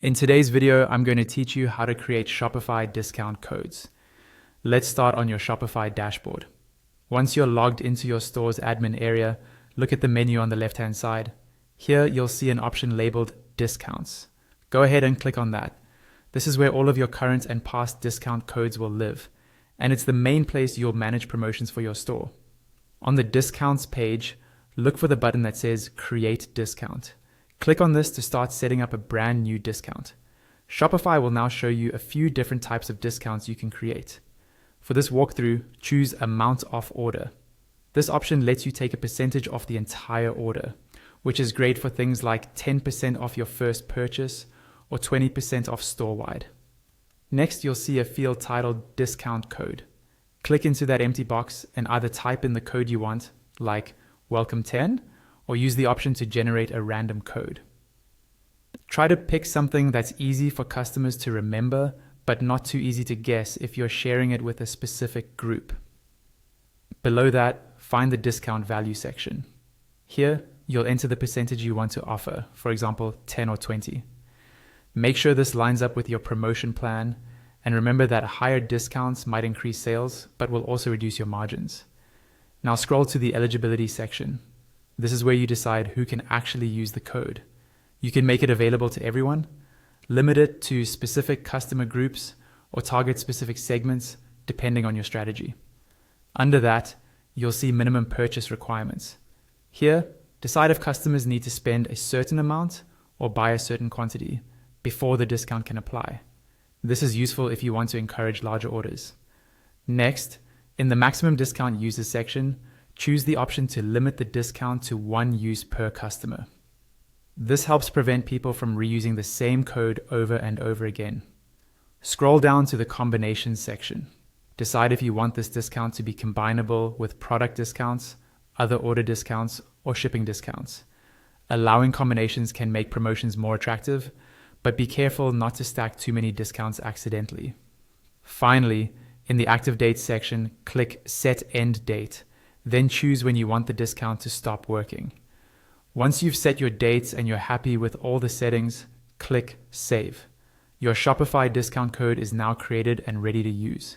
In today's video, I'm going to teach you how to create Shopify discount codes. Let's start on your Shopify dashboard. Once you're logged into your store's admin area, look at the menu on the left-hand side. Here, you'll see an option labeled Discounts. Go ahead and click on that. This is where all of your current and past discount codes will live, and it's the main place you'll manage promotions for your store. On the Discounts page, look for the button that says Create Discount. Click on this to start setting up a brand new discount. Shopify will now show you a few different types of discounts you can create. For this walkthrough, choose Amount Off Order. This option lets you take a percentage off the entire order, which is great for things like 10% off your first purchase or 20% off store-wide. Next, you'll see a field titled Discount Code. Click into that empty box and either type in the code you want, like Welcome 10, or use the option to generate a random code. Try to pick something that's easy for customers to remember, but not too easy to guess if you're sharing it with a specific group. Below that, find the discount value section. Here, you'll enter the percentage you want to offer, for example, 10 or 20. Make sure this lines up with your promotion plan, and remember that higher discounts might increase sales, but will also reduce your margins. Now scroll to the eligibility section. This is where you decide who can actually use the code. You can make it available to everyone, limit it to specific customer groups, or target specific segments, depending on your strategy. Under that, you'll see minimum purchase requirements. Here, decide if customers need to spend a certain amount or buy a certain quantity before the discount can apply. This is useful if you want to encourage larger orders. Next, in the maximum discount users section, choose the option to limit the discount to one use per customer. This helps prevent people from reusing the same code over and over again. Scroll down to the combinations section. Decide if you want this discount to be combinable with product discounts, other order discounts, or shipping discounts. Allowing combinations can make promotions more attractive, but be careful not to stack too many discounts accidentally. Finally, in the active dates section, click Set End Date. Then choose when you want the discount to stop working. Once you've set your dates and you're happy with all the settings, click Save. Your Shopify discount code is now created and ready to use.